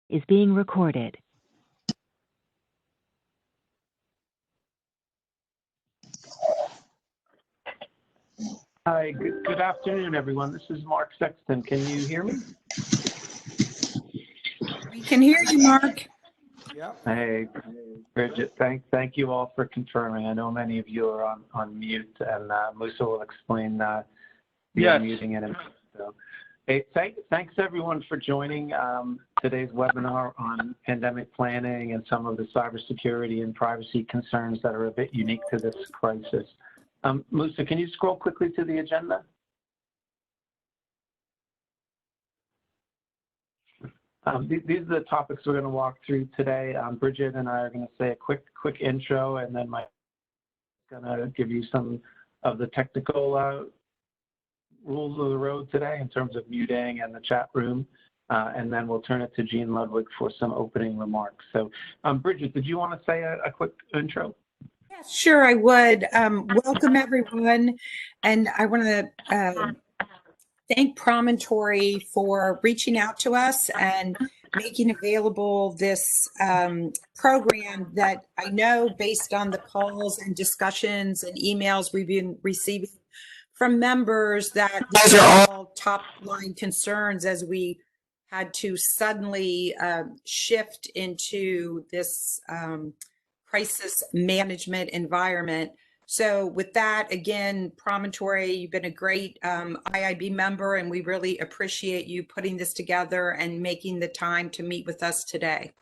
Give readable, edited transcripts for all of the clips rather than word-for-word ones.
is being recorded. Hi, good afternoon, everyone. This is Mark Sexton. Can you hear me? We can hear you, Mark. Yeah. Hey, Bridget, thank you all for confirming. I know many of you are on mute, and Musa will explain the muting in a minute. So, hey, thanks everyone for joining today's webinar on pandemic planning and some of the cybersecurity and privacy concerns that are a bit unique to this crisis. Musa, can you scroll quickly to the agenda? These are the topics we're going to walk through today. Bridget and I are going to say a quick intro, and then Mike's going to give you some of the technical rules of the road today in terms of muting and the chat room. And then we'll turn it to Jean Ludwig for some opening remarks. So, Bridget, did you want to say a quick intro? Yeah, sure, I would. Welcome, everyone. And I want to thank Promontory for reaching out to us and making available this program that I know, based on the calls and discussions and emails we've been receiving from members, that these are all top line concerns as we had to suddenly shift into this crisis management environment. So with that, again, Promontory, you've been a great IIB member, and we really appreciate you putting this together and making the time to meet with us today.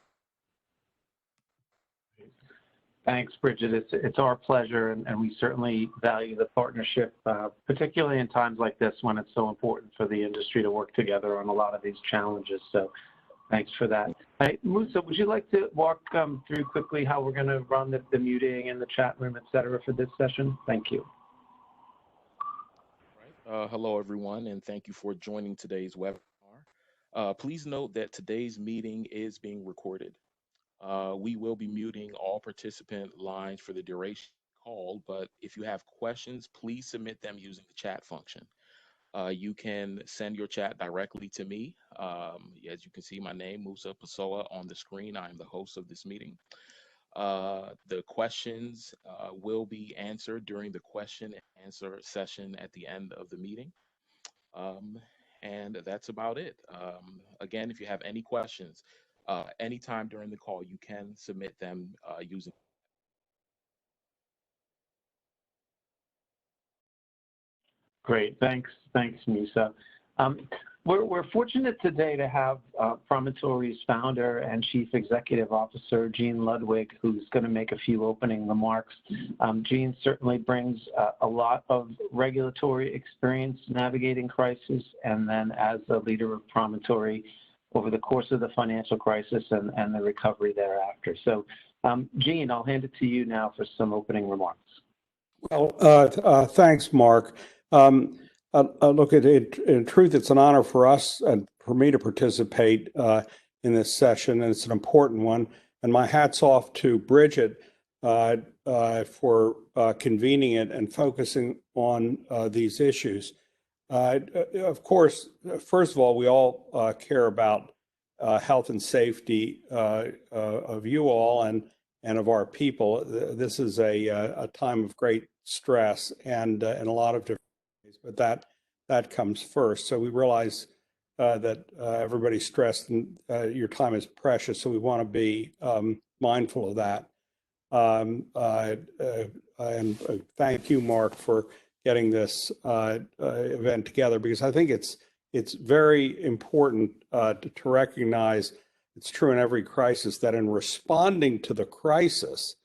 Thanks, Bridget. It's our pleasure, and we certainly value the partnership, particularly in times like this when it's so important for the industry to work together on a lot of these challenges. So thanks for that. Hey, Musa, would you like to walk through quickly how we're going to run the muting and the chat room, et cetera, for this session? Thank you. All right. Hello, everyone, and thank you for joining today's webinar. Please note that today's meeting is being recorded. We will be muting all participant lines for the duration of the call, but if you have questions, please submit them using the chat function. You can send your chat directly to me. As you can see, my name, Musa Pasoa, on the screen. I am the host of this meeting. The questions will be answered during the question and answer session at the end of the meeting. And that's about it. Again, if you have any questions, anytime during the call, you can submit them using. Great, thanks, Musa. We're fortunate today to have Promontory's founder and Chief Executive Officer, Jean Ludwig, who's going to make a few opening remarks. Jean certainly brings a lot of regulatory experience navigating crisis, and then as the leader of Promontory over the course of the financial crisis and the recovery thereafter. So, Jean, I'll hand it to you now for some opening remarks. Well, thanks, Mark. Look, in truth, it's an honor for us and for me to participate in this session, and it's an important one. And my hat's off to Bridget for convening it and focusing on these issues. Of course, first of all, we all care about health and safety of you all and of our people. This is a time of great stress and in a lot of different ways, but that comes first. So we realize that everybody's stressed and your time is precious, so we want to be mindful of that. And thank you, Mark, for getting this event together, because I think it's very important to recognize, it's true in every crisis, that in responding to the crisis,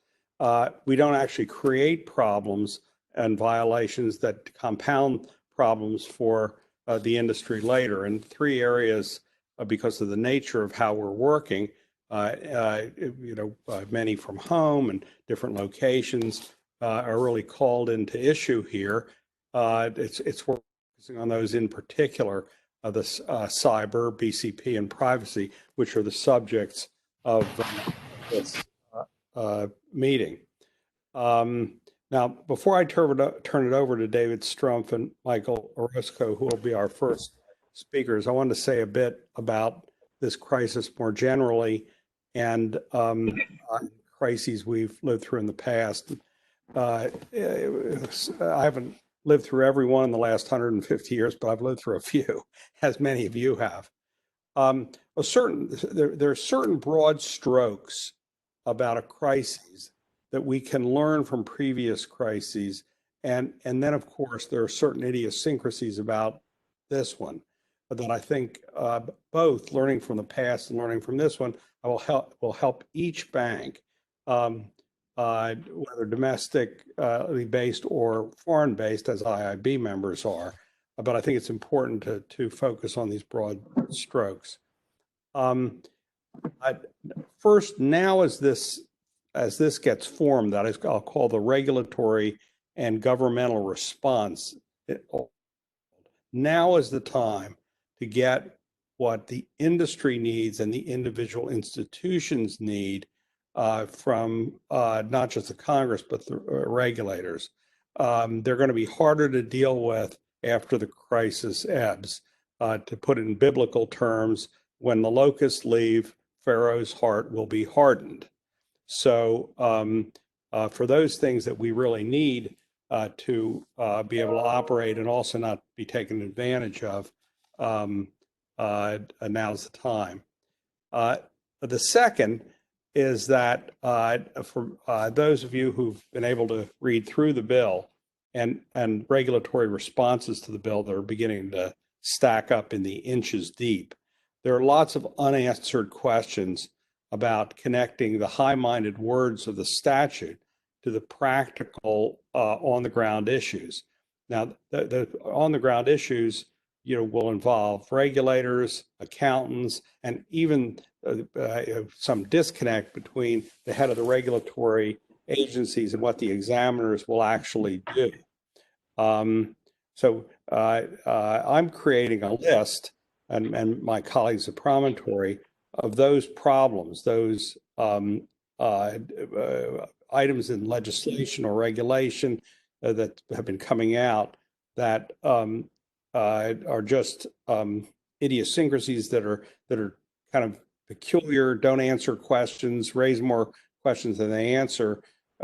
we don't actually create problems and violations that compound problems for the industry later. In three areas, because of the nature of how we're working, many from home and different locations are really called into issue here. It's focusing on those in particular, the cyber, BCP, and privacy, which are the subjects of this meeting. Now, before I turn it over to David Strumpf and Michael Orozco, who will be our first speakers, I wanted to say a bit about this crisis more generally and crises we've lived through in the past. I haven't lived through every one in the last 150 years, but I've lived through a few, as many of you have. There are certain broad strokes about a crisis that we can learn from previous crises. And then, of course, there are certain idiosyncrasies about this one that I think both learning from the past and learning from this one will help each bank, whether domestically based or foreign based, as IIB members are. But I think it's important to focus on these broad strokes. First, now as this gets formed, that is, I'll call the regulatory and governmental response, now is the time to get what the industry needs and the individual institutions need from not just the Congress, but the regulators. They're going to be harder to deal with after the crisis ebbs. To put it in biblical terms, when the locusts leave, Pharaoh's heart will be hardened. So for those things that we really need to be able to operate and also not be taken advantage of, now's the time. The second is that for those of you who've been able to read through the bill and regulatory responses to the bill that are beginning to stack up in the inches deep, there are lots of unanswered questions about connecting the high-minded words of the statute to the practical on-the-ground issues. Now, the on-the-ground issues, will involve regulators, accountants, and even some disconnect between the head of the regulatory agencies and what the examiners will actually do. So I'm creating a list, and my colleagues at Promontory, of those problems, those items in legislation or regulation that have been coming out that are just idiosyncrasies that are kind of peculiar, don't answer questions, raise more questions than they answer,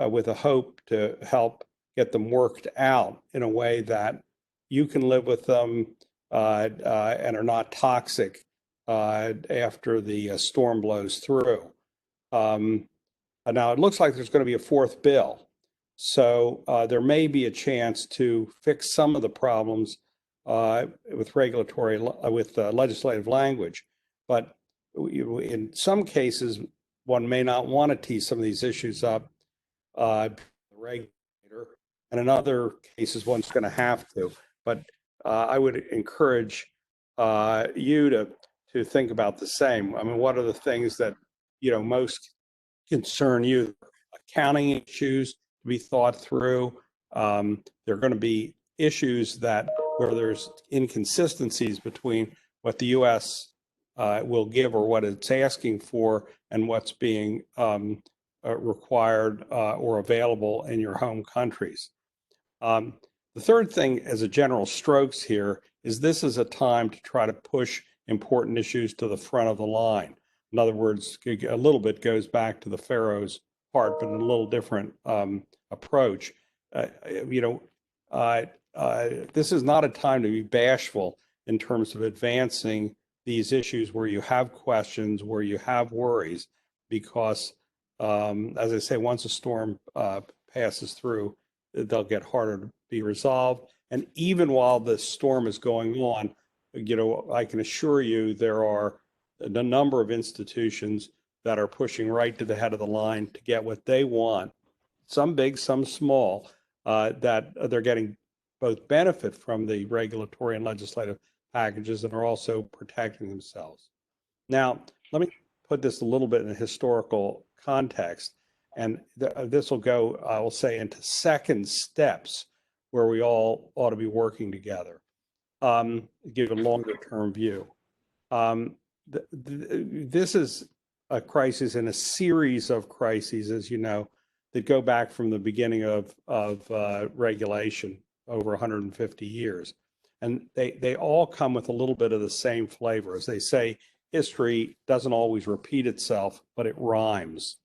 with a hope to help get them worked out in a way that you can live with them and are not toxic after the storm blows through. Now, it looks like there's going to be a fourth bill. So there may be a chance to fix some of the problems with legislative language. But in some cases, one may not want to tee some of these issues up the regulator, and in other cases, one's going to have to. But I would encourage you to think about the same. I mean, what are the things that most concern you? Accounting issues to be thought through. There are going to be issues where there's inconsistencies between what the U.S. Will give or what it's asking for and what's being required or available in your home countries. The third thing, as a general strokes here, is this is a time to try to push important issues to the front of the line. In other words, a little bit goes back to the Pharaoh's part, but in a little different approach. This is not a time to be bashful in terms of advancing these issues where you have questions, where you have worries, because, as I say, once a storm passes through, they'll get harder to be resolved. And even while the storm is going on, I can assure you there are a number of institutions that are pushing right to the head of the line to get what they want, some big, some small, that they're getting both benefit from the regulatory and legislative packages and are also protecting themselves. Now, let me put this a little bit in a historical context, and this will go, I will say, into second steps where we all ought to be working together. Give a longer term view. This is a crisis in a series of crises, as you know, that go back from the beginning of regulation over 150 years. And they all come with a little bit of the same flavor. As they say, history doesn't always repeat itself, but it rhymes.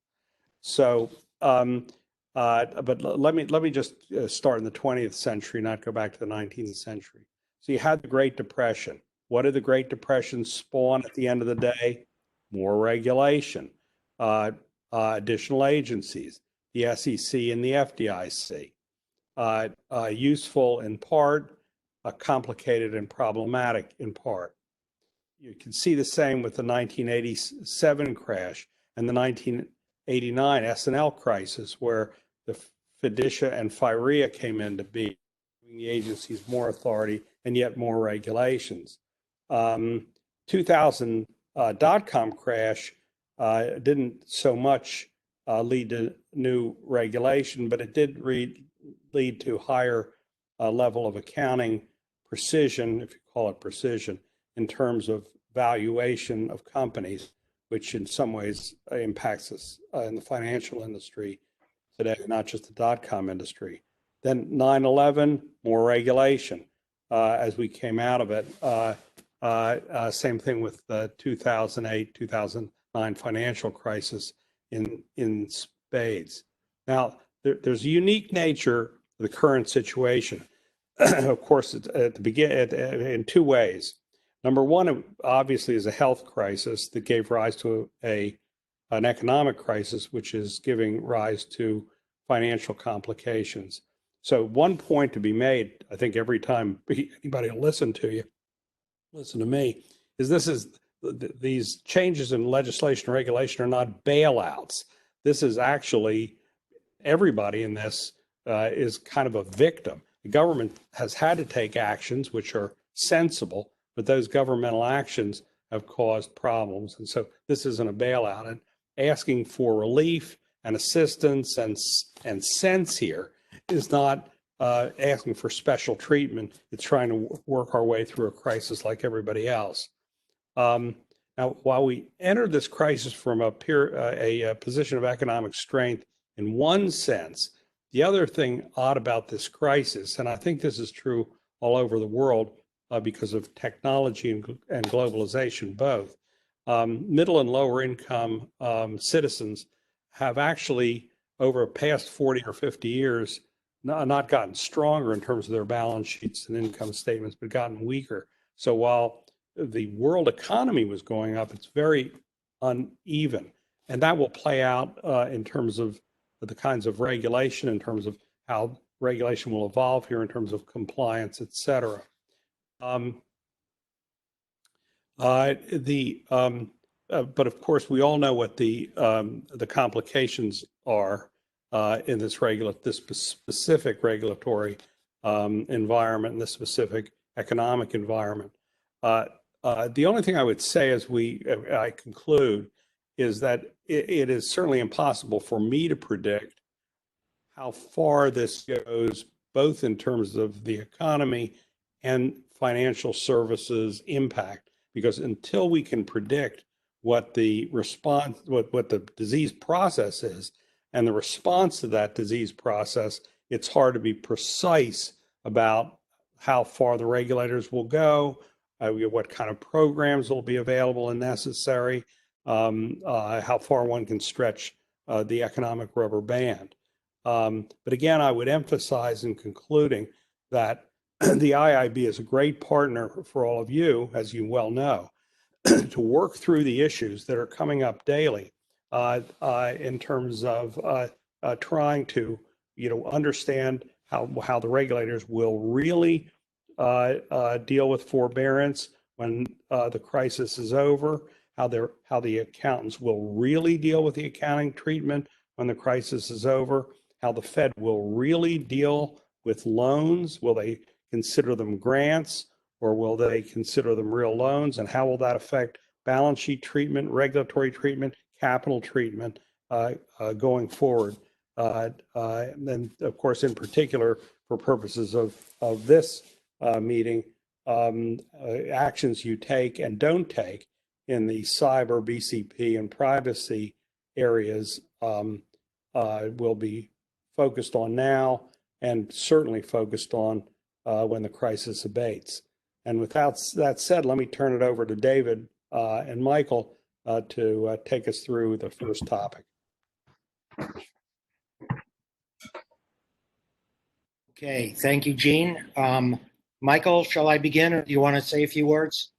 So, but let me just start in the 20th century, not go back to the 19th century. So you had the Great Depression. What did the Great Depression spawn at the end of the day? More regulation, additional agencies, the SEC and the FDIC. Useful in part, complicated and problematic in part. You can see the same with the 1987 crash and the 1989 S&L crisis, where the fiducia and FIREA came into being, giving the agencies more authority and yet more regulations. 2000 dot-com crash didn't so much lead to new regulation, but it did lead to higher level of accounting precision, if you call it precision, in terms of valuation of companies, which in some ways impacts us in the financial industry today, not just the dot-com industry. Then 9/11, more regulation as we came out of it. Same thing with the 2008, 2009 financial crisis in spades. Now, there's a unique nature of the current situation. Of course, it's at the beginning in two ways. Number one, obviously, is a health crisis that gave rise to an economic crisis, which is giving rise to financial complications. So one point to be made, I think every time anybody will listen to me, is these changes in legislation and regulation are not bailouts. This is actually, everybody in this is kind of a victim. The government has had to take actions which are sensible, but those governmental actions have caused problems. And so this isn't a bailout. And asking for relief and assistance and sense here is not asking for special treatment. It's trying to work our way through a crisis like everybody else. Now, while we entered this crisis from a position of economic strength in one sense, the other thing odd about this crisis, and I think this is true all over the world because of technology and globalization both, middle and lower income citizens have actually, over the past 40 or 50 years, not gotten stronger in terms of their balance sheets and income statements, but gotten weaker. So while the world economy was going up, it's very uneven. And that will play out in terms of the kinds of regulation, in terms of how regulation will evolve here in terms of compliance, et cetera. But of course, we all know what the complications are in this specific regulatory environment, in this specific economic environment. The only thing I would say as I conclude is that it is certainly impossible for me to predict how far this goes, both in terms of the economy and financial services impact, because until we can predict what the response, what the disease process is, and the response to that disease process, it's hard to be precise about how far the regulators will go, what kind of programs will be available and necessary, how far one can stretch the economic rubber band. But again, I would emphasize in concluding that the IIB is a great partner for all of you, as you well know, to work through the issues that are coming up daily in terms of trying to, understand how the regulators will really deal with forbearance when the crisis is over, how the accountants will really deal with the accounting treatment when the crisis is over, how the Fed will really deal with loans. Will they consider them grants, or will they consider them real loans? And how will that affect balance sheet treatment, regulatory treatment, capital treatment going forward? And of course, in particular, for purposes of this meeting, actions you take and don't take in the cyber, BCP, and privacy areas will be focused on now, and certainly focused on when the crisis abates. And without that said, let me turn it over to David and Michael to take us through the first topic. Okay, thank you, Gene. Michael, shall I begin, or do you want to say a few words?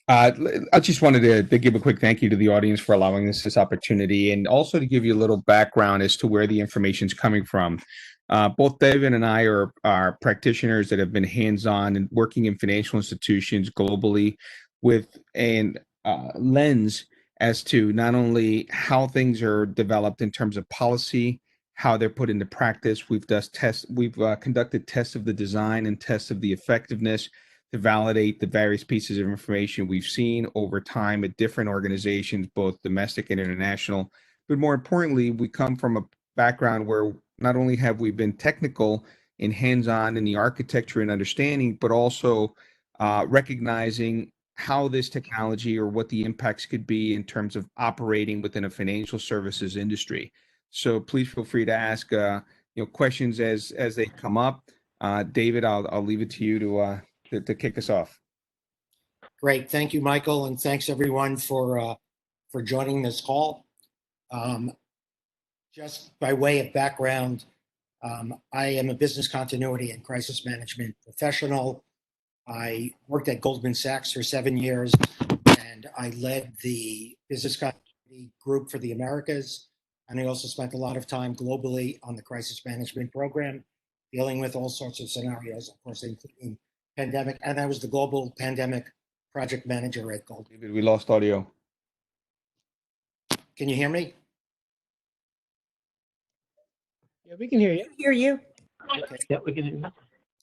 I just wanted to give a quick thank you to the audience for allowing us this opportunity, and also to give you a little background as to where the information is coming from. Both David and I are practitioners that have been hands-on and working in financial institutions globally with a lens as to not only how things are developed in terms of policy, how they're put into practice. We've conducted tests of the design and tests of the effectiveness to validate the various pieces of information we've seen over time at different organizations, both domestic and international. But more importantly, we come from a background where not only have we been technical and hands-on in the architecture and understanding, but also recognizing how this technology or what the impacts could be in terms of operating within a financial services industry. So please feel free to ask questions as they come up. David, I'll leave it to you to kick us off. Great, thank you, Michael, and thanks everyone for joining this call. Just by way of background, I am a business continuity and crisis management professional. I worked at Goldman Sachs for 7 years, and I led the business continuity group for the Americas. And I also spent a lot of time globally on the crisis management program, dealing with all sorts of scenarios, of course, including pandemic. And I was the global pandemic project manager at Goldman. David, we lost audio. Can you hear me? Yeah, we can hear you. Hear you. Okay. Yeah, we can hear you.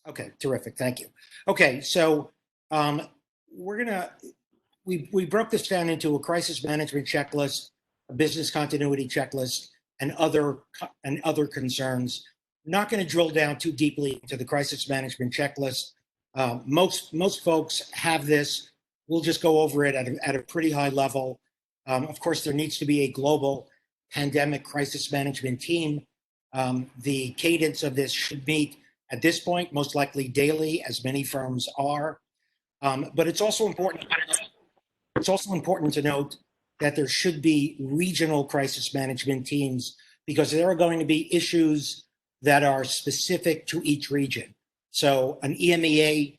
Okay, terrific. Thank you. Okay, so we broke this down into a crisis management checklist, a business continuity checklist, and other concerns. I'm not going to drill down too deeply into the crisis management checklist. Most folks have this. We'll just go over it at a pretty high level. Of course, there needs to be a global pandemic crisis management team. The cadence of this should meet at this point, most likely daily, as many firms are. But it's also important to note that there should be regional crisis management teams, because there are going to be issues that are specific to each region. So an EMEA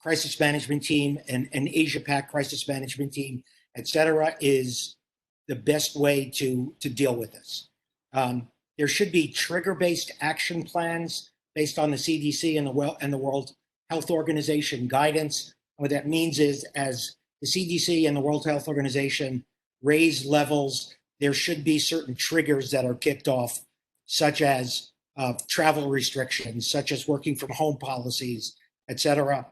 crisis management team, and an Asia Pac crisis management team, et cetera, is the best way to deal with this. There should be trigger-based action plans based on the CDC and the World Health Organization guidance. What that means is, as the CDC and the World Health Organization raise levels, there should be certain triggers that are kicked off, such as travel restrictions, such as working from home policies, et cetera.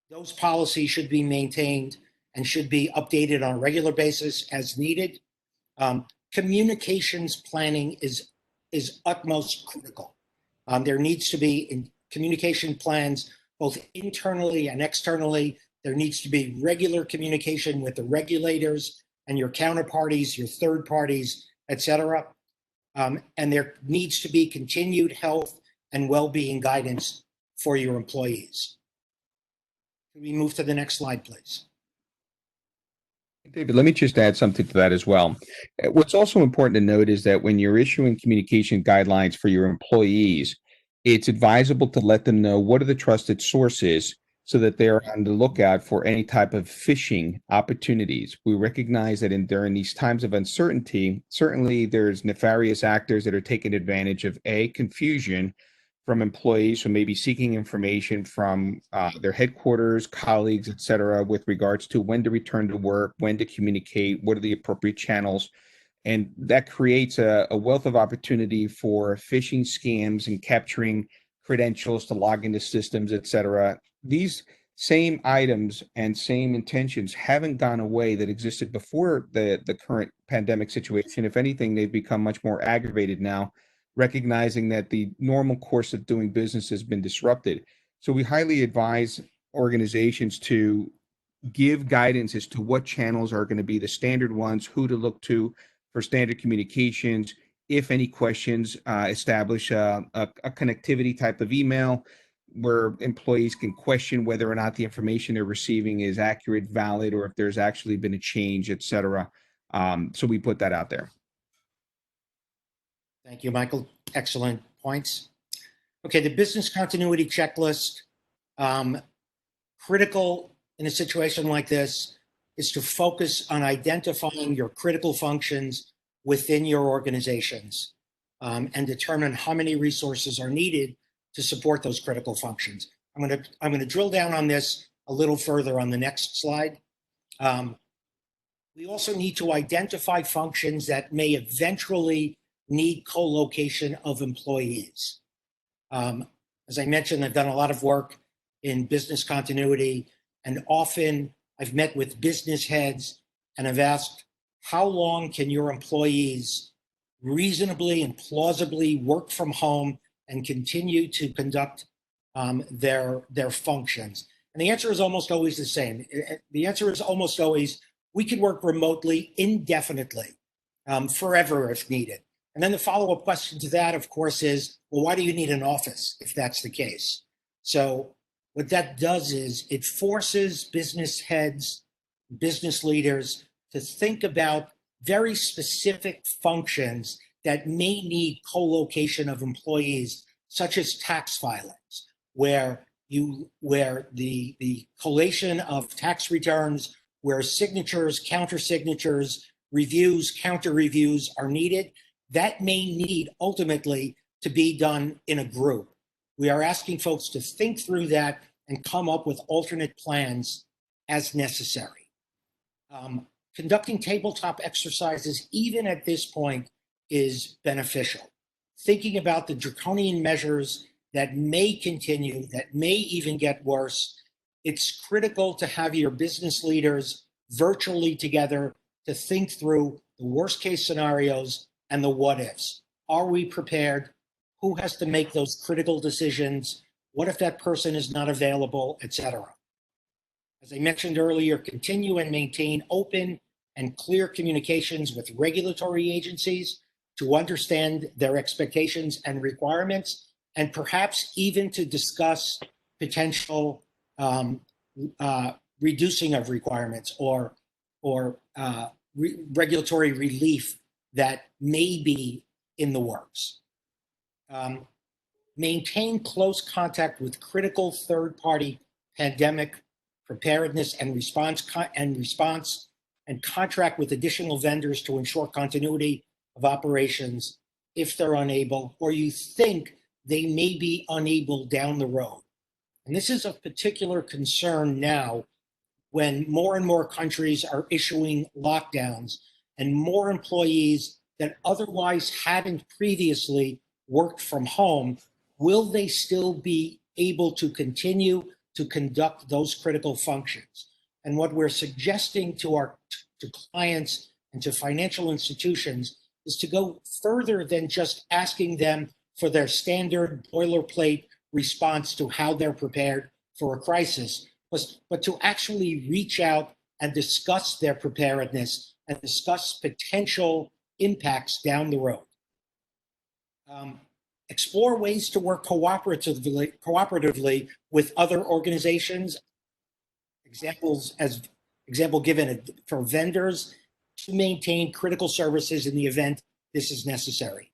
Those policies should be maintained and should be updated on a regular basis as needed. Communications planning is utmost critical. There needs to be communication plans both internally and externally. There needs to be regular communication with the regulators and your counterparties, your third parties, et cetera. And there needs to be continued health and well-being guidance for your employees. Can we move to the next slide, please? David, let me just add something to that as well. What's also important to note is that when you're issuing communication guidelines for your employees, it's advisable to let them know what are the trusted sources so that they're on the lookout for any type of phishing opportunities. We recognize that during these times of uncertainty, certainly there's nefarious actors that are taking advantage of confusion from employees who may be seeking information from their headquarters, colleagues, et cetera, with regards to when to return to work, when to communicate, what are the appropriate channels. And that creates a wealth of opportunity for phishing scams and capturing credentials to log into systems, et cetera. These same items and same intentions haven't gone away that existed before the current pandemic situation. If anything, they've become much more aggravated now, recognizing that the normal course of doing business has been disrupted. So we highly advise organizations to give guidance as to what channels are going to be the standard ones, who to look to for standard communications. If any questions, establish a connectivity type of email. where employees can question whether or not the information they're receiving is accurate, valid, or if there's actually been a change, et cetera. So we put that out there. Thank you, Michael. Excellent points. Okay, the business continuity checklist, critical in a situation like this is to focus on identifying your critical functions within your organizations and determine how many resources are needed to support those critical functions. I'm going to drill down on this a little further on the next slide. We also need to identify functions that may eventually need co-location of employees. As I mentioned, I've done a lot of work in business continuity, and often I've met with business heads and I've asked, how long can your employees reasonably and plausibly work from home and continue to conduct their functions? And the answer is almost always the same. The answer is almost always, we can work remotely indefinitely, forever if needed. And then the follow-up question to that, of course, is, well, why do you need an office if that's the case? So what that does is it forces business heads, business leaders to think about very specific functions that may need co-location of employees, such as tax filings, where the collation of tax returns, where signatures, counter-signatures, reviews, counter-reviews are needed. That may need ultimately to be done in a group. We are asking folks to think through that and come up with alternate plans as necessary. Conducting tabletop exercises, even at this point, is beneficial. Thinking about the draconian measures that may continue, that may even get worse, it's critical to have your business leaders virtually together to think through the worst case scenarios and the what ifs. Are we prepared? Who has to make those critical decisions? What if that person is not available, etc.? As I mentioned earlier, continue and maintain open and clear communications with regulatory agencies to understand their expectations and requirements, and perhaps even to discuss potential reducing of requirements or regulatory relief that may be in the works. Maintain close contact with critical third-party pandemic preparedness and response, and contract with additional vendors to ensure continuity of operations if they're unable, or you think they may be unable down the road. And this is of particular concern now when more and more countries are issuing lockdowns and more employees that otherwise hadn't previously worked from home, will they still be able to continue to conduct those critical functions? And what we're suggesting to clients and to financial institutions is to go further than just asking them for their standard boilerplate response to how they're prepared for a crisis, but to actually reach out and discuss their preparedness and discuss potential impacts down the road. Explore ways to work cooperatively with other organizations. Example given for vendors to maintain critical services in the event this is necessary.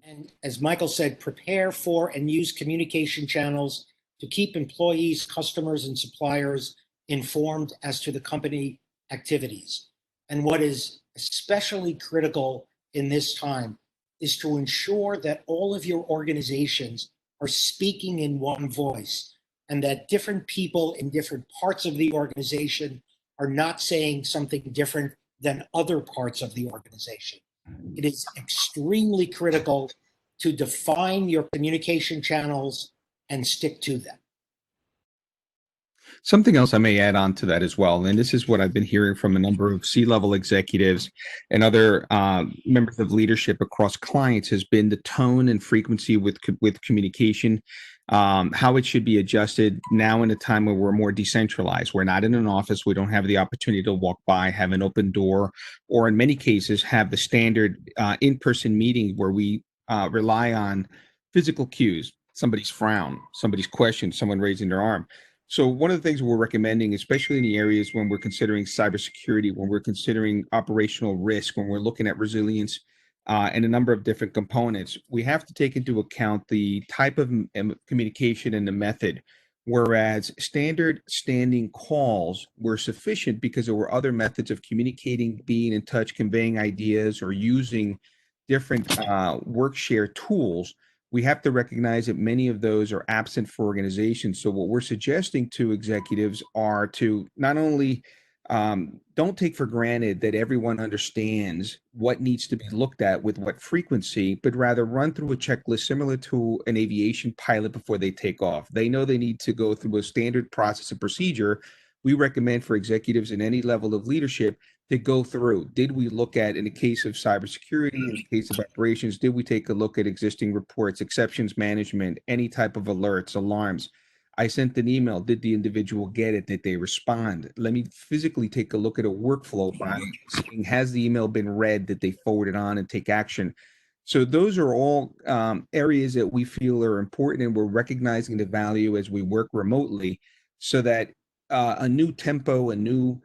And as Michael said, prepare for and use communication channels to keep employees, customers, and suppliers informed as to the company activities. And what is especially critical in this time is to ensure that all of your organizations are speaking in one voice, and that different people in different parts of the organization are not saying something different than other parts of the organization. It is extremely critical to define your communication channels and stick to them. Something else I may add on to that as well, and this is what I've been hearing from a number of C-level executives and other members of leadership across clients, has been the tone and frequency with communication, how it should be adjusted now in a time where we're more decentralized. We're not in an office. We don't have the opportunity to walk by, have an open door, or in many cases have the standard in-person meeting where we rely on physical cues, somebody's frown, somebody's question, someone raising their arm. So one of the things we're recommending, especially in the areas when we're considering cybersecurity, when we're considering operational risk, when we're looking at resilience, and a number of different components, we have to take into account the type of communication and the method. Whereas standard standing calls were sufficient because there were other methods of communicating, being in touch, conveying ideas, or using different work share tools. We have to recognize that many of those are absent for organizations. So what we're suggesting to executives are to not only don't take for granted that everyone understands what needs to be looked at with what frequency, but rather run through a checklist similar to an aviation pilot before they take off. They know they need to go through a standard process and procedure. We recommend for executives in any level of leadership to go through. Did we look at, in the case of cybersecurity, in the case of operations, did we take a look at existing reports, exceptions management, any type of alerts, alarms? I sent an email. Did the individual get it? Did they respond? Let me physically take a look at a workflow by seeing, has the email been read? Did they forward it on and take action? So those are all areas that we feel are important, and we're recognizing the value as we work remotely, so that a new tempo, a new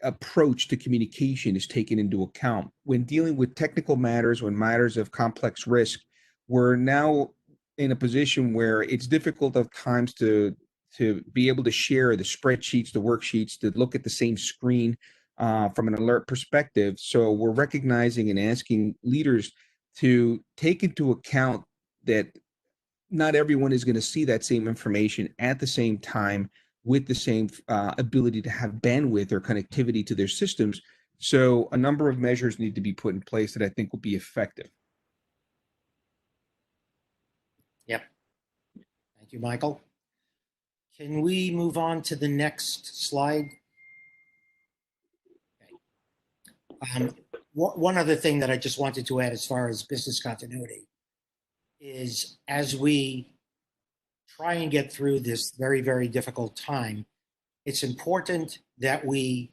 approach to communication is taken into account. When dealing with technical matters, when matters of complex risk, we're now in a position where it's difficult at times to be able to share the spreadsheets, the worksheets, to look at the same screen from an alert perspective. So we're recognizing and asking leaders to take into account that not everyone is going to see that same information at the same time with the same ability to have bandwidth or connectivity to their systems. So a number of measures need to be put in place that I think will be effective. Yep. Thank you, Michael. Can we move on to the next slide? Okay. One other thing that I just wanted to add as far as business continuity is, as we try and get through this very, very difficult time, it's important that we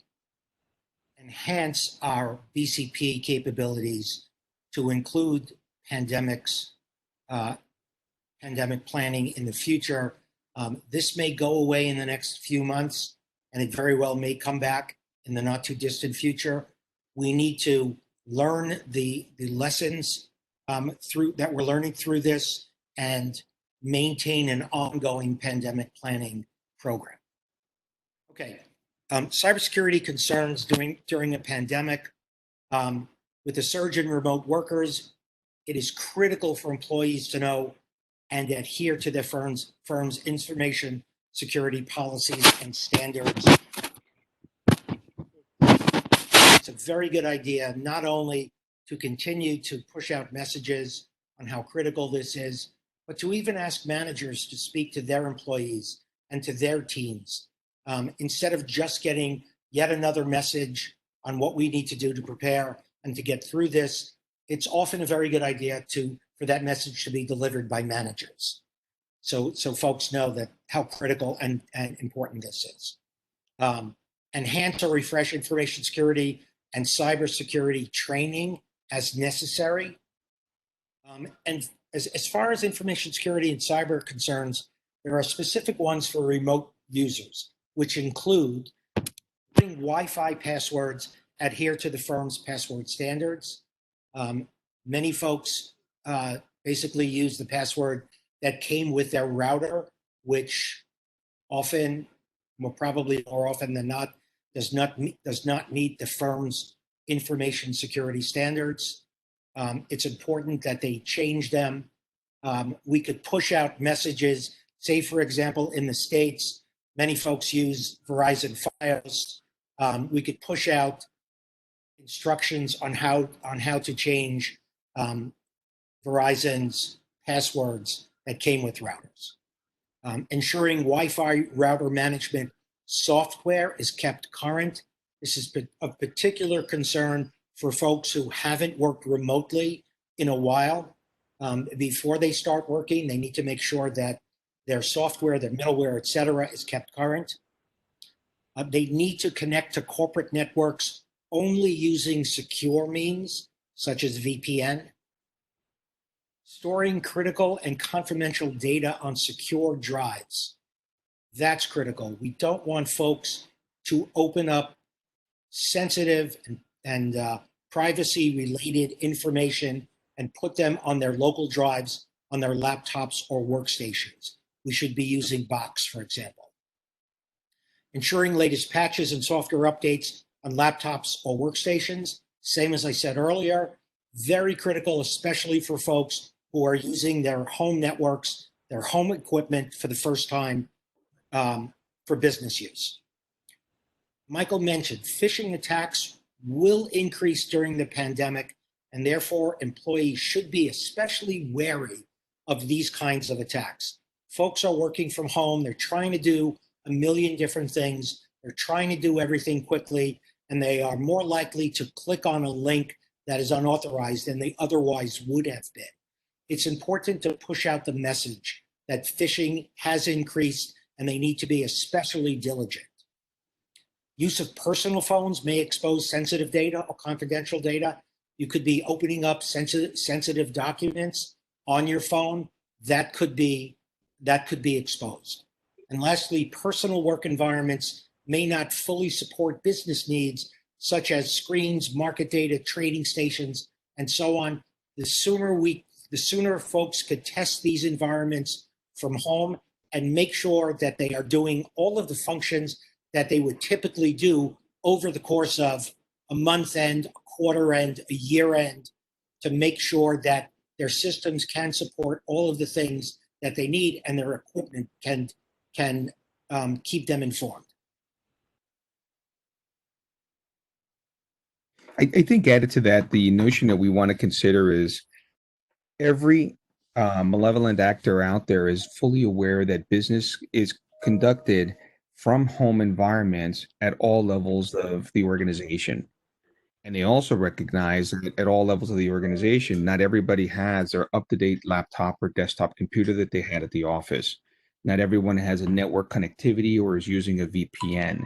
enhance our BCP capabilities to include pandemics, pandemic planning in the future. This may go away in the next few months, and it very well may come back in the not too distant future. We need to learn the lessons through that we're learning through this, and maintain an ongoing pandemic planning program. Okay, cybersecurity concerns during a pandemic. With the surge in remote workers, it is critical for employees to know and adhere to their firm's information security policies and standards. It's a very good idea, not only to continue to push out messages on how critical this is, but to even ask managers to speak to their employees and to their teams, instead of just getting yet another message on what we need to do to prepare and to get through this. It's often a very good idea for that message to be delivered by managers, so folks know that how critical and important this is. Enhance or refresh information security and cybersecurity training as necessary. And as far as information security and cyber concerns, there are specific ones for remote users, which include putting Wi-Fi passwords adhere to the firm's password standards. Many folks basically use the password that came with their router, which often, probably more often than not, does not meet the firm's information security standards. It's important that they change them. We could push out messages. Say, for example, in the States, many folks use Verizon Fios. We could push out instructions on how to change Verizon's passwords that came with routers. Ensuring Wi-Fi router management software is kept current. This is of particular concern for folks who haven't worked remotely in a while. Before they start working, they need to make sure that their software, their middleware, et cetera, is kept current. They need to connect to corporate networks only using secure means, such as VPN. Storing critical and confidential data on secure drives. That's critical. We don't want folks to open up sensitive and privacy-related information and put them on their local drives, on their laptops or workstations. We should be using Box, for example. Ensuring latest patches and software updates on laptops or workstations, same as I said earlier, very critical, especially for folks who are using their home networks, their home equipment for the first time for business use. Michael mentioned phishing attacks will increase during the pandemic, and therefore employees should be especially wary of these kinds of attacks. Folks are working from home. They're trying to do a million different things. They're trying to do everything quickly, and they are more likely to click on a link that is unauthorized than they otherwise would have been. It's important to push out the message that phishing has increased and they need to be especially diligent. Use of personal phones may expose sensitive data or confidential data. You could be opening up sensitive documents on your phone that could be exposed. And lastly, personal work environments may not fully support business needs such as screens, market data, trading stations, and so on. The sooner folks could test these environments from home and make sure that they are doing all of the functions that they would typically do over the course of a month end, a quarter end, a year end, to make sure that their systems can support all of the things that they need and their equipment can keep them informed. I think added to that, the notion that we want to consider is every malevolent actor out there is fully aware that business is conducted from home environments at all levels of the organization. And they also recognize that at all levels of the organization, not everybody has their up-to-date laptop or desktop computer that they had at the office. Not everyone has a network connectivity or is using a VPN.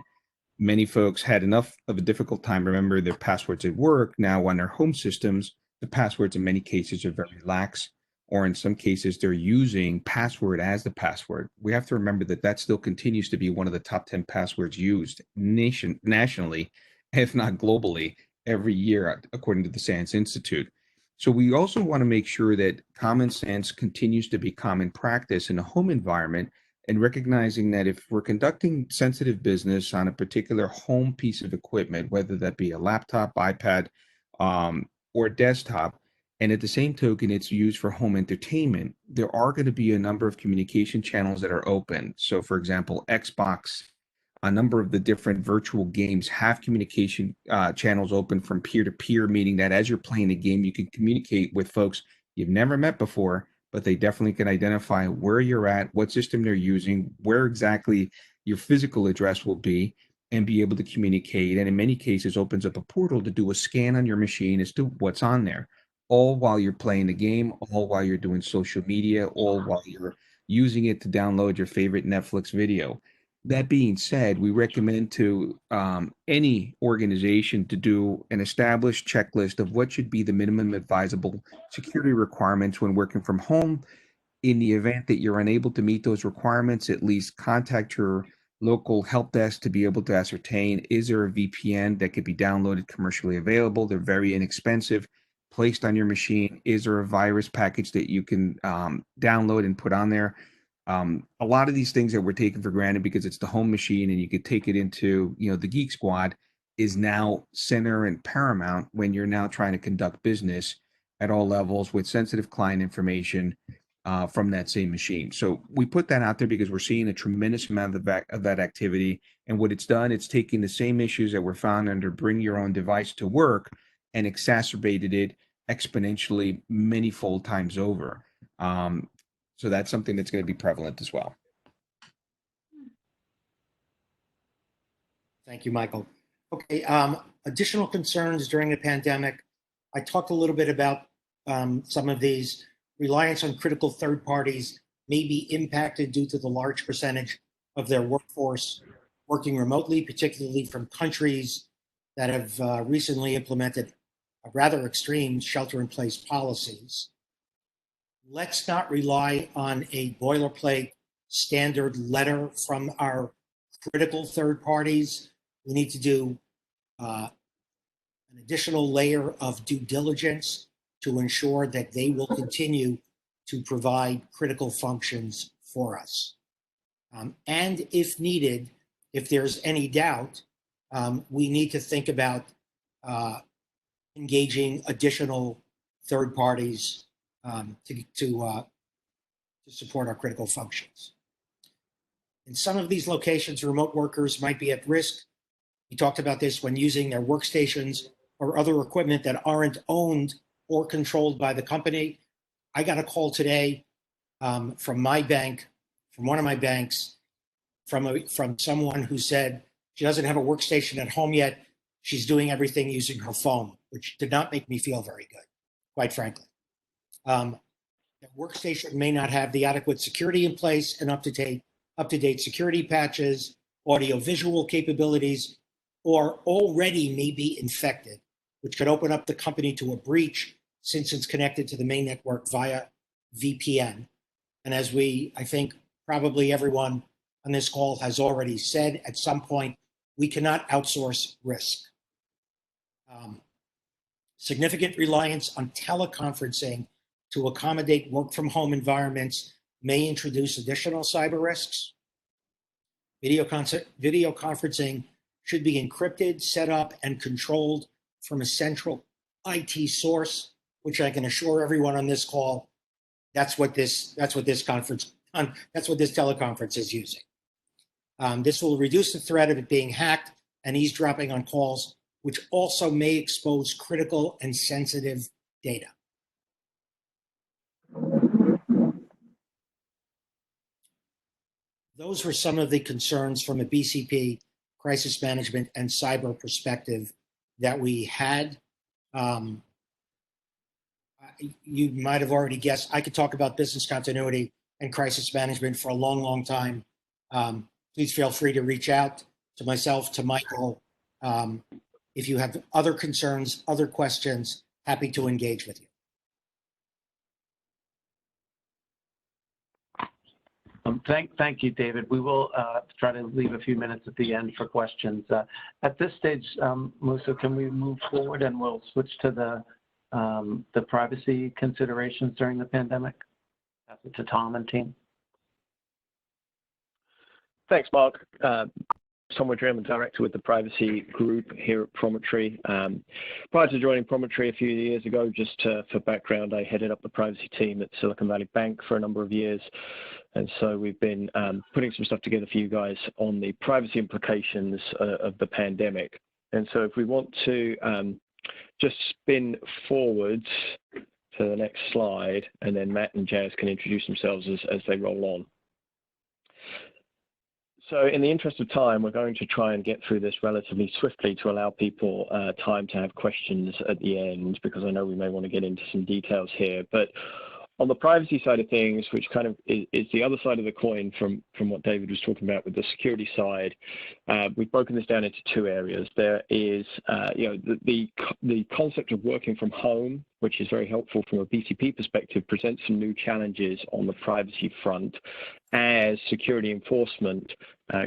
Many folks had enough of a difficult time remembering their passwords at work. Now on their home systems, the passwords in many cases are very lax, or in some cases they're using password as the password. We have to remember that that still continues to be one of the top 10 passwords used nationally, if not globally, every year, according to the SANS Institute. So we also want to make sure that common sense continues to be common practice in a home environment, and recognizing that if we're conducting sensitive business on a particular home piece of equipment, whether that be a laptop, iPad, or desktop, and at the same token, it's used for home entertainment, there are going to be a number of communication channels that are open. So, for example, Xbox, a number of the different virtual games have communication channels open from peer to peer, meaning that as you're playing a game, you can communicate with folks you've never met before, but they definitely can identify where you're at, what system they're using, where exactly your physical address will be, and be able to communicate. And in many cases, opens up a portal to do a scan on your machine as to what's on there, all while you're playing the game, all while you're doing social media, all while you're using it to download your favorite Netflix video. That being said, we recommend to any organization to do an established checklist of what should be the minimum advisable security requirements when working from home. In the event that you're unable to meet those requirements, at least contact your local help desk to be able to ascertain, is there a VPN that could be downloaded commercially available? They're very inexpensive, placed on your machine. Is there a virus package that you can download and put on there? A lot of these things that we're taking for granted because it's the home machine and you could take it into, the Geek Squad, is now center and paramount when you're now trying to conduct business at all levels with sensitive client information from that same machine. So we put that out there because we're seeing a tremendous amount of that activity. And what it's done, it's taking the same issues that were found under Bring Your Own Device to Work and exacerbated it exponentially many fold times over. So that's something that's going to be prevalent as well. Thank you, Michael. Okay, additional concerns during the pandemic. I talked a little bit about some of these. Reliance on critical third parties may be impacted due to the large percentage of their workforce working remotely, particularly from countries that have recently implemented rather extreme shelter-in-place policies. let's not rely on a boilerplate standard letter from our critical third parties. We need to do an additional layer of due diligence to ensure that they will continue to provide critical functions for us. And if needed, if there's any doubt, we need to think about engaging additional third parties to support our critical functions. In some of these locations, remote workers might be at risk. We talked about this when using their workstations or other equipment that aren't owned or controlled by the company. I got a call today from my bank, from one of my banks, from someone who said she doesn't have a workstation at home yet. She's doing everything using her phone, which did not make me feel very good, quite frankly. The workstation may not have the adequate security in place and up-to-date security patches, audio-visual capabilities, or already may be infected, which could open up the company to a breach since it's connected to the main network via VPN. And as I think probably everyone on this call has already said, at some point, we cannot outsource risk. Significant reliance on teleconferencing to accommodate work from home environments may introduce additional cyber risks. Video conferencing should be encrypted, set up, and controlled from a central IT source, which I can assure everyone on this call, that's what this teleconference is using. This will reduce the threat of it being hacked and eavesdropping on calls, which also may expose critical and sensitive data. Those were some of the concerns from a BCP, crisis management, and cyber perspective that we had. You might have already guessed, I could talk about business continuity and crisis management for a long, long time. Please feel free to reach out to myself, to Michael. If you have other concerns, other questions, happy to engage with you. Thank you, David. We will try to leave a few minutes at the end for questions. At this stage, Musa, can we move forward and we'll switch to the privacy considerations during the pandemic? To Tom and team. Thanks, Mark. Tom Woodry, I'm a director with the privacy group here at Promontory. Prior to joining Promontory a few years ago, just for background, I headed up the privacy team at Silicon Valley Bank for a number of years. And so we've been putting some stuff together for you guys on the privacy implications of the pandemic. And so if we want to just spin forwards to the next slide, and then Matt and Jazz can introduce themselves as they roll on. So in the interest of time, we're going to try and get through this relatively swiftly to allow people time to have questions at the end, because I know we may want to get into some details here. But on the privacy side of things, which kind of is the other side of the coin from what David was talking about with the security side, we've broken this down into two areas. There is, the concept of working from home, which is very helpful from a BCP perspective, presents some new challenges on the privacy front as security enforcement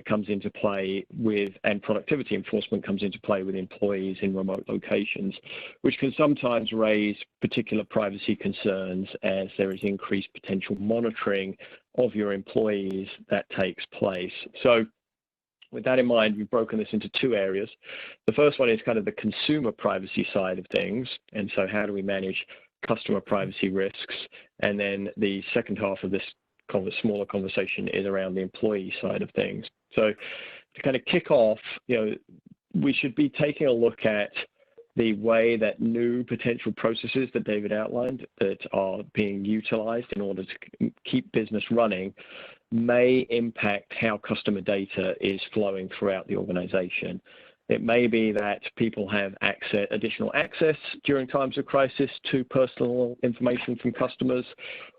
comes into play with, and productivity enforcement comes into play with employees in remote locations, which can sometimes raise particular privacy concerns as there is increased potential monitoring of your employees that takes place. So with that in mind, we've broken this into two areas. The first one is kind of the consumer privacy side of things. And so how do we manage customer privacy risks? And then the second half of this smaller conversation is around the employee side of things. So to kind of kick off, we should be taking a look at the way that new potential processes that David outlined that are being utilized in order to keep business running may impact how customer data is flowing throughout the organization. It may be that people have additional access during times of crisis to personal information from customers.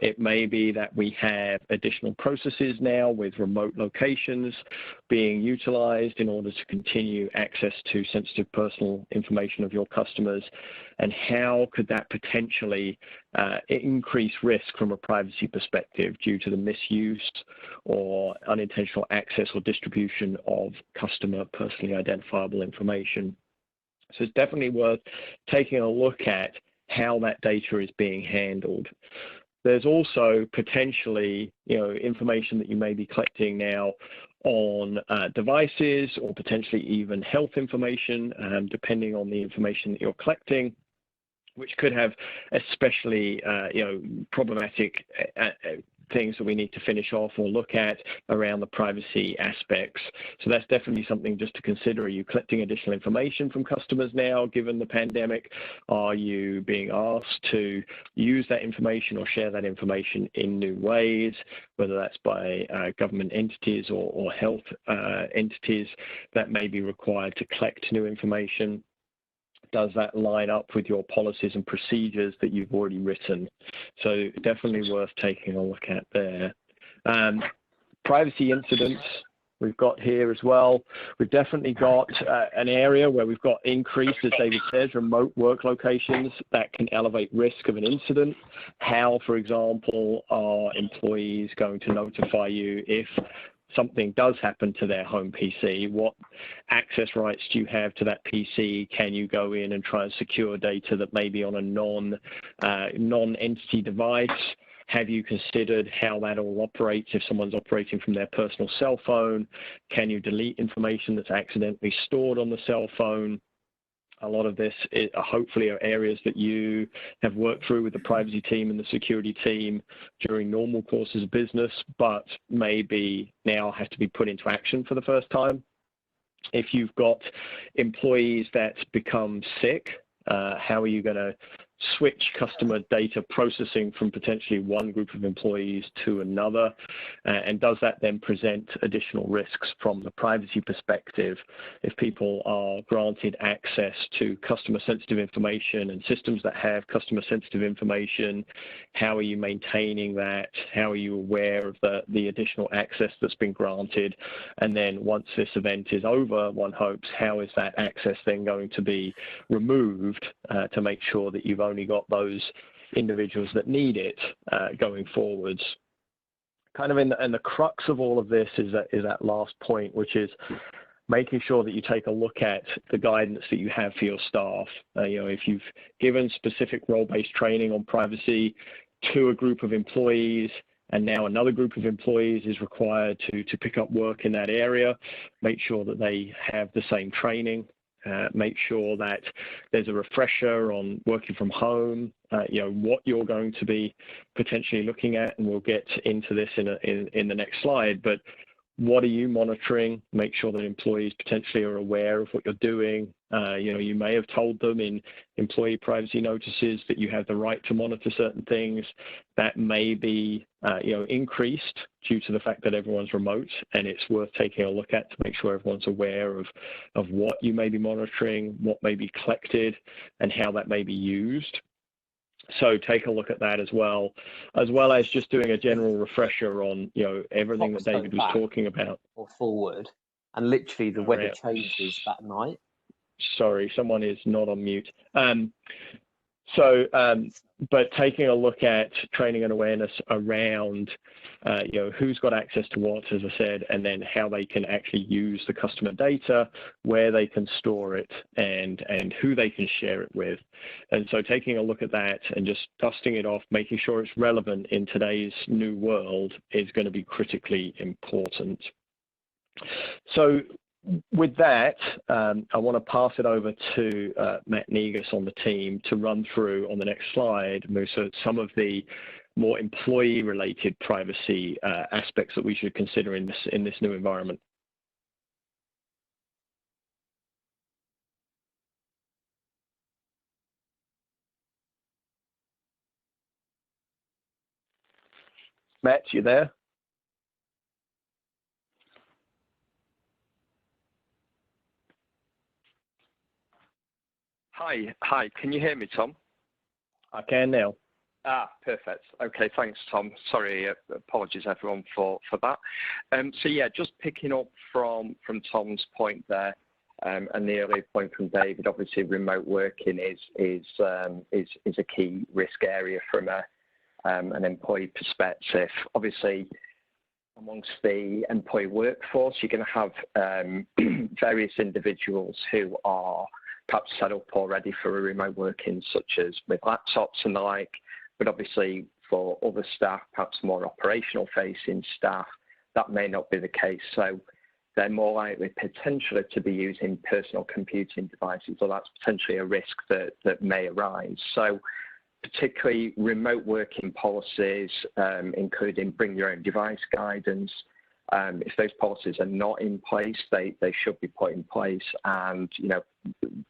It may be that we have additional processes now with remote locations being utilized in order to continue access to sensitive personal information of your customers. And how could that potentially increased risk from a privacy perspective due to the misuse or unintentional access or distribution of customer personally identifiable information. So it's definitely worth taking a look at how that data is being handled. There's also potentially, information that you may be collecting now on devices, or potentially even health information, depending on the information that you're collecting, which could have especially, problematic things that we need to finish off or look at around the privacy aspects. So that's definitely something just to consider. Are you collecting additional information from customers now, given the pandemic? Are you being asked to use that information or share that information in new ways, whether that's by government entities or health entities that may be required to collect new information? Does that line up with your policies and procedures that you've already written? So definitely worth taking a look at there. Privacy incidents we've got here as well. We've definitely got an area where we've got increased, as David says, remote work locations that can elevate risk of an incident. How, for example, are employees going to notify you if something does happen to their home PC? What access rights do you have to that PC? Can you go in and try and secure data that may be on a non-entity device? Have you considered how that all operates if someone's operating from their personal cell phone? Can you delete information that's accidentally stored on the cell phone? A lot of this hopefully are areas that you have worked through with the privacy team and the security team during normal courses of business, but maybe now have to be put into action for the first time. If you've got employees that become sick, how are you going to switch customer data processing from potentially one group of employees to another? And does that then present additional risks from the privacy perspective? If people are granted access to customer sensitive information and systems that have customer sensitive information, how are you maintaining that? How are you aware of the additional access that's been granted? And then once this event is over, one hopes, how is that access then going to be removed to make sure that you've only got those individuals that need it going forwards? Kind of in the crux of all of this is that last point, which is making sure that you take a look at the guidance that you have for your staff. If you've given specific role-based training on privacy to a group of employees, and now another group of employees is required to pick up work in that area, make sure that they have the same training. Make sure that there's a refresher on working from home, what you're going to be potentially looking at, and we'll get into this in the next slide, but what are you monitoring? Make sure that employees potentially are aware of what you're doing. You may have told them in employee privacy notices that you have the right to monitor certain things. That may be increased due to the fact that everyone's remote, and it's worth taking a look at to make sure everyone's aware of what you may be monitoring, what may be collected, and how that may be used. So take a look at that as well as just doing a general refresher on everything that David was talking about. Or forward, and literally the weather changes that night. Sorry, someone is not on mute. But taking a look at training and awareness around, who's got access to what, as I said, and then how they can actually use the customer data, where they can store it, and who they can share it with. And so taking a look at that and just dusting it off, making sure it's relevant in today's new world is going to be critically important. So with that, I want to pass it over to Matt Negus on the team to run through on the next slide, Musa, some of the more employee-related privacy aspects that we should consider in this new environment. Matt, you there? Hi. Can you hear me, Tom? I can now. Perfect. Okay, thanks, Tom. Sorry, apologies everyone for that. So yeah, just picking up from Tom's point there. And the earlier point from David, obviously remote working is a key risk area from an employee perspective. Obviously, amongst the employee workforce, you're going to have various individuals who are perhaps set up already for a remote working, such as with laptops and the like. But obviously, for other staff, perhaps more operational facing staff, that may not be the case. So they're more likely potentially to be using personal computing devices, or that's potentially a risk that may arise. So particularly remote working policies, including bring your own device guidance. If those policies are not in place, they should be put in place. And, you know,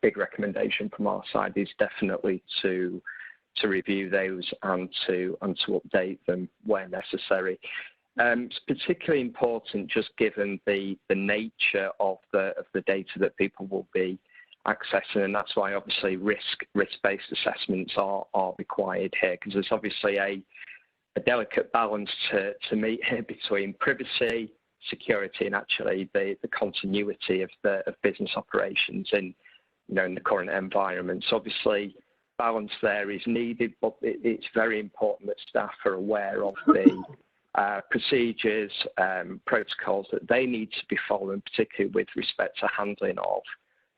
big recommendation from our side is definitely to review those and to update them where necessary. It's particularly important just given the nature of the data that people will be accessing, and that's why obviously risk-based assessments are required here, because there's obviously a delicate balance to meet here between privacy, security, and actually the continuity of business operations in the current environment. So obviously balance there is needed, but it's very important that staff are aware of the procedures, protocols that they need to be following, particularly with respect to handling of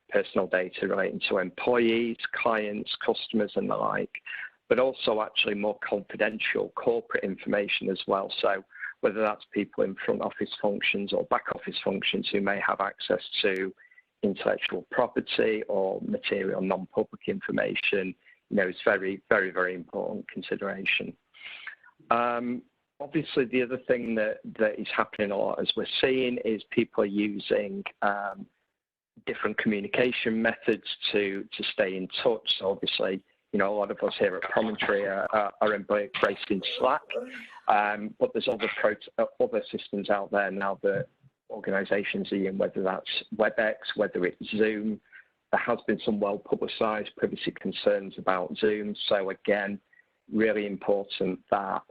personal data relating to employees, clients, customers, and the like, but also actually more confidential corporate information as well. So whether that's people in front office functions or back office functions who may have access to intellectual property or material non-public information, it's very, very, very important consideration. Obviously, the other thing that is happening a lot, as we're seeing, is people are using different communication methods to stay in touch. So obviously, a lot of us here at Promontory are embracing Slack, but there's other systems out there now that organisations are using, whether that's WebEx, whether it's Zoom. There has been some well-publicised privacy concerns about Zoom. So again, really important that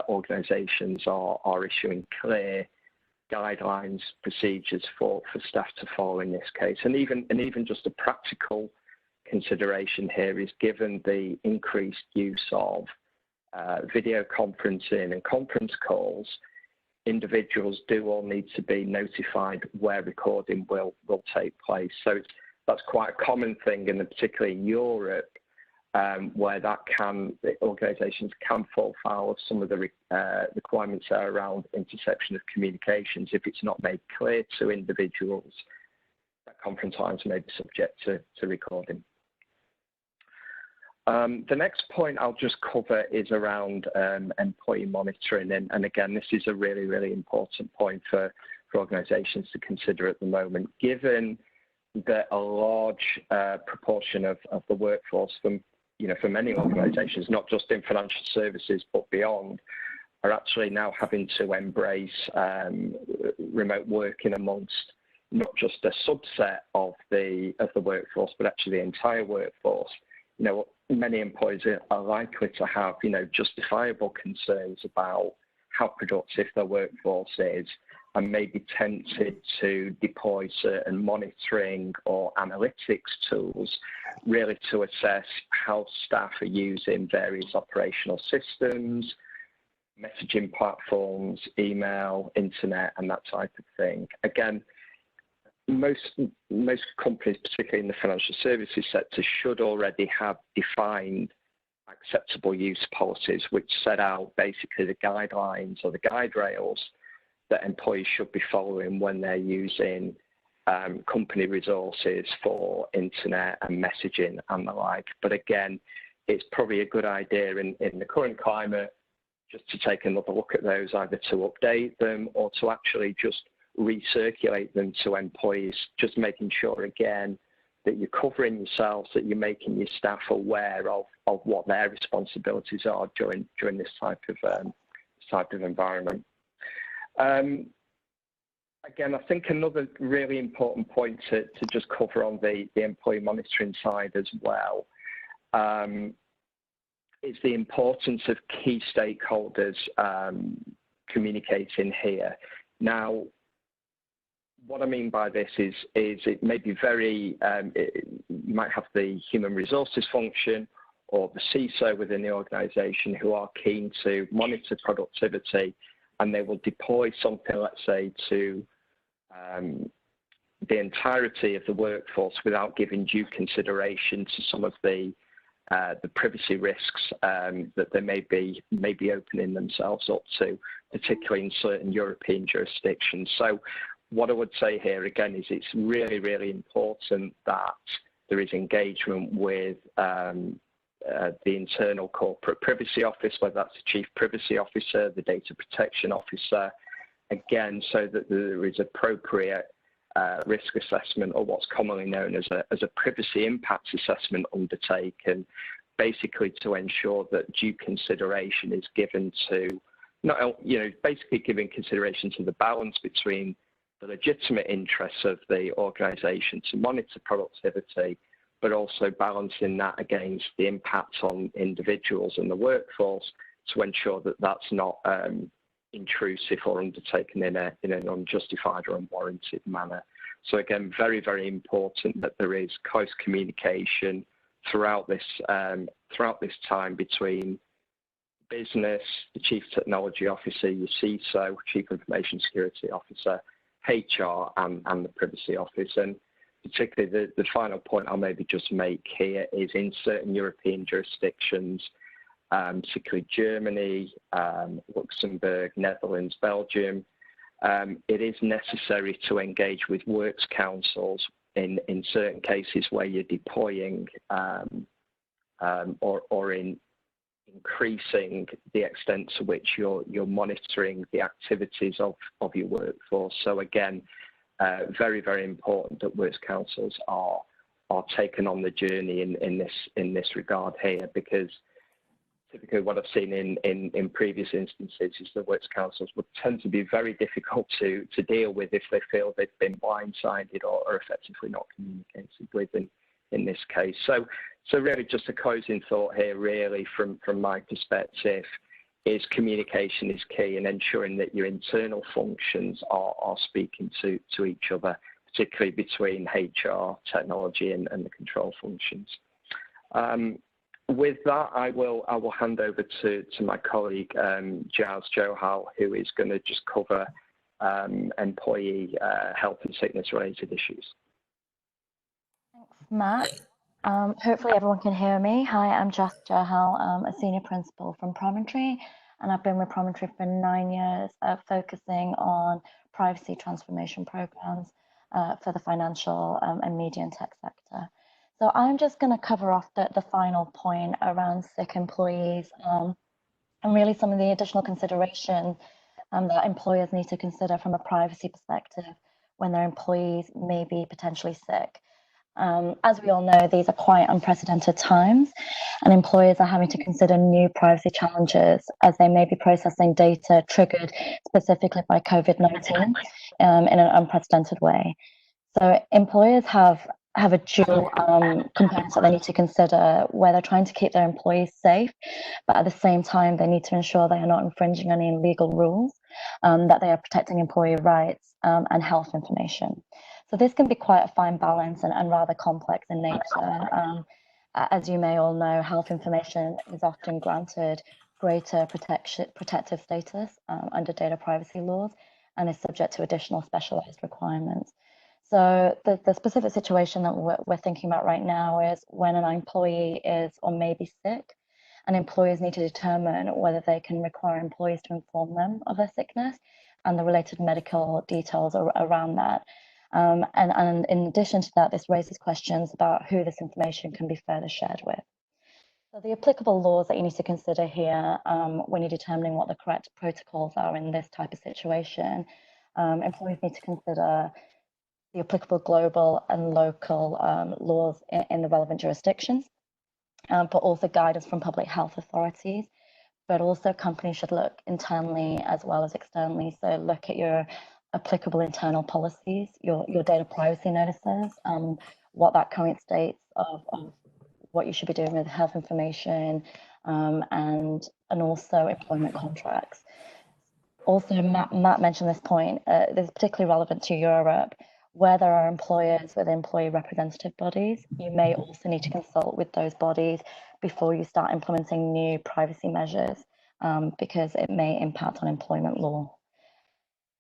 organisations are issuing clear guidelines, procedures for staff to follow in this case. And even just a practical consideration here is, given the increased use of video conferencing and conference calls, individuals do all need to be notified where recording will take place. So that's quite a common thing, and particularly in Europe, where organisations can fall foul of some of the requirements there around interception of communications. If it's not made clear to individuals, that conference lines may be subject to recording. The next point I'll just cover is around employee monitoring, and again, this is a really, really important point for organisations to consider at the moment, given that a large proportion of the workforce for many organisations, not just in financial services but beyond, are actually now having to embrace remote working amongst not just a subset of the workforce, but actually the entire workforce. Many employees are likely to have justifiable concerns about how productive their workforce is, and may be tempted to deploy certain monitoring or analytics tools really to assess how staff are using various operational systems, messaging platforms, email, internet, and that type of thing. Again, most companies, particularly in the financial services sector, should already have defined acceptable use policies, which set out basically the guidelines or the guide rails that employees should be following when they're using company resources for internet and messaging and the like. But again, it's probably a good idea in the current climate just to take another look at those, either to update them or to actually just recirculate them to employees, just making sure again that you're covering yourselves, that you're making your staff aware of what their responsibilities are during this type of environment. Again, I think another really important point to just cover on the employee monitoring side as well is the importance of key stakeholders communicating here. Now, what I mean by this is it may be very, you might have the human resources function or the CISO within the organization who are keen to monitor productivity, and they will deploy something, let's say, to the entirety of the workforce without giving due consideration to some of the privacy risks that they may be opening themselves up to, particularly in certain European jurisdictions. So what I would say here again is it's really, really important that there is engagement with the internal corporate privacy office, whether that's the chief privacy officer, the data protection officer, again, so that there is appropriate risk assessment, or what's commonly known as a privacy impact assessment undertaken, basically to ensure that due consideration is given to, basically giving consideration to the balance between the legitimate interests of the organization to monitor productivity, but also balancing that against the impact on individuals and the workforce to ensure that that's not intrusive or undertaken in an unjustified or unwarranted manner. So again, very, very important that there is close communication throughout this time between business, the chief technology officer, your CISO, chief information security officer, HR, and the privacy office. And particularly the final point I'll maybe just make here is in certain European jurisdictions, particularly Germany, Luxembourg, Netherlands, Belgium, it is necessary to engage with works councils in certain cases where you're deploying or in increasing the extent to which you're monitoring the activities of your workforce. So again, very, very important that works councils are taken on the journey in this regard here, because typically what I've seen in previous instances is the works councils would tend to be very difficult to deal with if they feel they've been blindsided or effectively not communicated with in this case. So really just a closing thought here really from my perspective is communication is key, and ensuring that your internal functions are speaking to each other, particularly between HR, technology and the control functions. With that, I will hand over to my colleague Jazz Johal, who is going to just cover employee health and sickness related issues. Thanks, Matt. Hopefully everyone can hear me. Hi, I'm Jazz Johal. I'm a senior principal from Promontory, and I've been with Promontory for 9 years, focusing on privacy transformation programs for the financial and media and tech sector. So I'm just going to cover off the final point around sick employees and really some of the additional consideration that employers need to consider from a privacy perspective when their employees may be potentially sick. As we all know, these are quite unprecedented times, and employers are having to consider new privacy challenges as they may be processing data triggered specifically by COVID-19 in an unprecedented way. So employers have a dual components that they need to consider, where they're trying to keep their employees safe, but at the same time they need to ensure they are not infringing any legal rules, that they are protecting employee rights and health information. So this can be quite a fine balance and rather complex in nature. As you may all know, health information is often granted greater protective status under data privacy laws and is subject to additional specialized requirements. So the specific situation that we're thinking about right now is when an employee is or may be sick, and employers need to determine whether they can require employees to inform them of their sickness and the related medical details around that. And in addition to that, this raises questions about who this information can be further shared with. So the applicable laws that you need to consider here when you're determining what the correct protocols are in this type of situation, employees need to consider the applicable global and local laws in the relevant jurisdictions, but also guidance from public health authorities. But also companies should look internally as well as externally. So look at your applicable internal policies, your data privacy notices, what that current states of what you should be doing with health information, and also employment contracts. Also, Matt mentioned this point. This is particularly relevant to Europe, where there are employers with employee representative bodies. You may also need to consult with those bodies before you start implementing new privacy measures, because it may impact on employment law.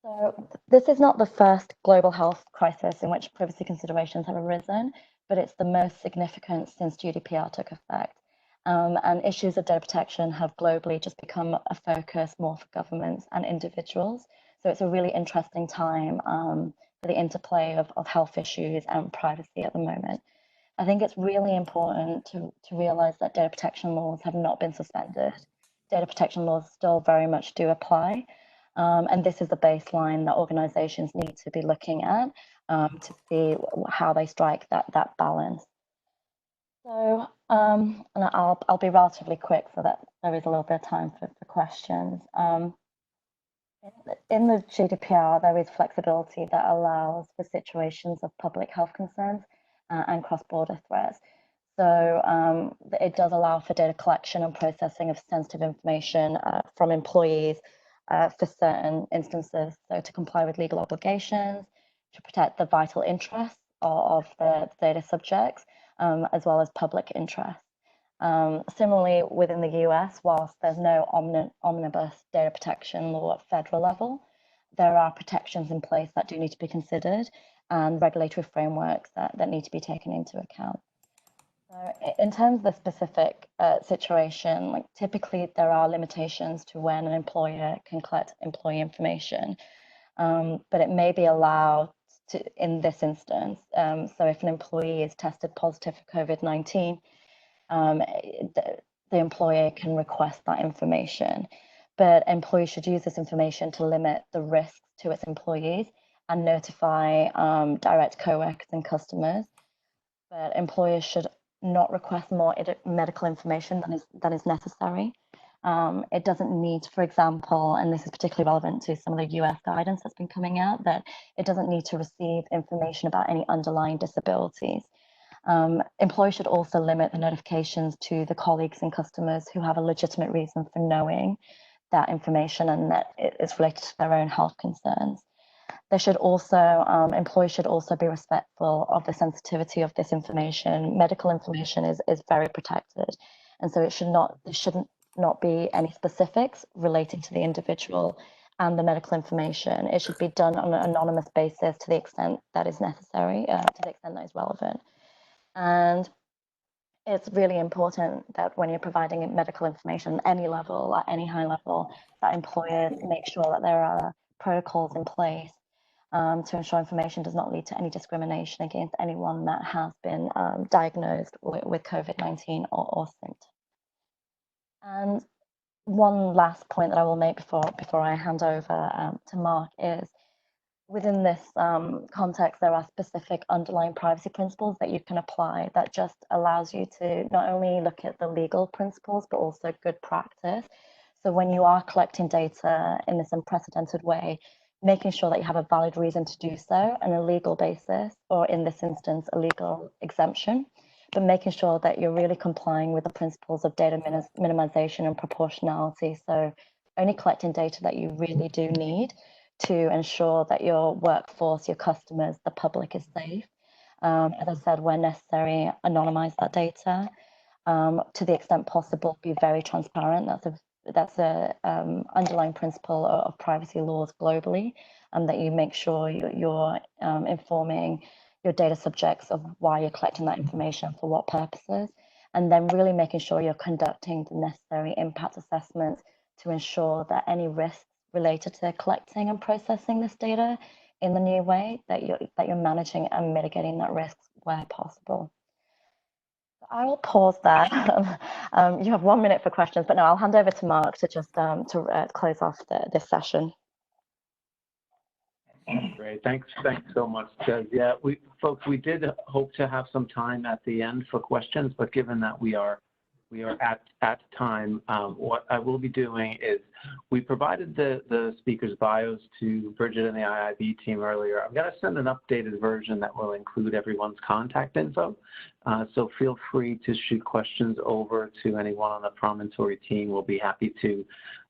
So this is not the first global health crisis in which privacy considerations have arisen, but it's the most significant since GDPR took effect. And issues of data protection have globally just become a focus more for governments and individuals. So it's a really interesting time for the interplay of health issues and privacy at the moment. I think it's really important to realize that data protection laws have not been suspended. Data protection laws still very much do apply. And this is the baseline that organizations need to be looking at to see how they strike that balance. So, and I'll be relatively quick so that there is a little bit of time for questions. In the GDPR, there is flexibility that allows for situations of public health concerns and cross-border threats. So it does allow for data collection and processing of sensitive information from employees for certain instances, so to comply with legal obligations, to protect the vital interests of the data subjects, as well as public interest. Similarly, within the US, whilst there's no omnibus data protection law at federal level, there are protections in place that do need to be considered and regulatory frameworks that need to be taken into account. So in terms of the specific situation, like typically there are limitations to when an employer can collect employee information, but it may be allowed to, in this instance. So if an employee is tested positive for COVID-19, the employer can request that information, but employees should use this information to limit the risks to its employees and notify direct co-workers and customers. But employers should not request more medical information than is necessary. It doesn't need, for example, and this is particularly relevant to some of the US guidance that's been coming out, that it doesn't need to receive information about any underlying disabilities. Employees should also limit the notifications to the colleagues and customers who have a legitimate reason for knowing that information and that it is related to their own health concerns. They should also, employees should also be respectful of the sensitivity of this information. Medical information is very protected. And so there shouldn't not be any specifics relating to the individual and the medical information. It should be done on an anonymous basis to the extent that is necessary, to the extent that is relevant. And it's really important that when you're providing medical information at any level, at any high level, that employers make sure that there are protocols in place to ensure information does not lead to any discrimination against anyone that has been diagnosed with COVID-19 or symptoms. And one last point that I will make before I hand over to Mark is, within this context, there are specific underlying privacy principles that you can apply that just allows you to not only look at the legal principles, but also good practice. So when you are collecting data in this unprecedented way, making sure that you have a valid reason to do so on a legal basis, or in this instance, a legal exemption, but making sure that you're really complying with the principles of data minimization and proportionality. So only collecting data that you really do need to ensure that your workforce, your customers, the public is safe. As I said, where necessary, anonymize that data. To the extent possible, be very transparent. That's a underlying principle of privacy laws globally, and that you make sure you're informing your data subjects of why you're collecting that information, for what purposes, and then really making sure you're conducting the necessary impact assessments to ensure that any risks related to collecting and processing this data in the new way, that you're managing and mitigating that risk where possible. I will pause there. You have 1 minute for questions, but no, I'll hand over to Mark to just close off this session. Great, thanks so much, Des. Yeah, folks, we did hope to have some time at the end for questions, but given that we are at time, what I will be doing is, we provided the speakers' bios to Bridget and the IIB team earlier. I'm going to send an updated version that will include everyone's contact info. So feel free to shoot questions over to anyone on the Promontory team. We'll be happy to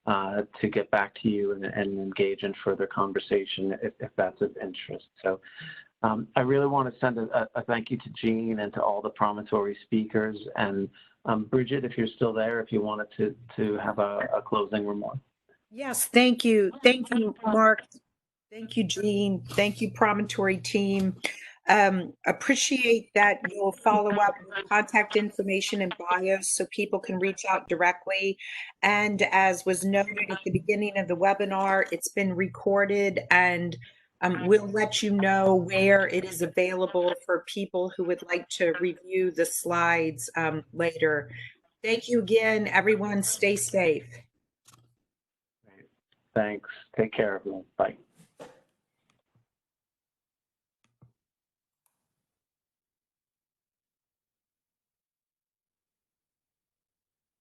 to get back to you and engage in further conversation if that's of interest. So I really want to send a thank you to Jean and to all the Promontory speakers. And Bridget, if you're still there, if you wanted to have a closing remark. Yes, thank you. Thank you, Mark. Thank you, Jean. Thank you, Promontory team. Appreciate that you'll follow up with contact information and bios so people can reach out directly. And as was noted at the beginning of the webinar, it's been recorded, and we'll let you know where it is available for people who would like to review the slides later. Thank you again, everyone. Stay safe. Thanks. Take care, everyone. Bye.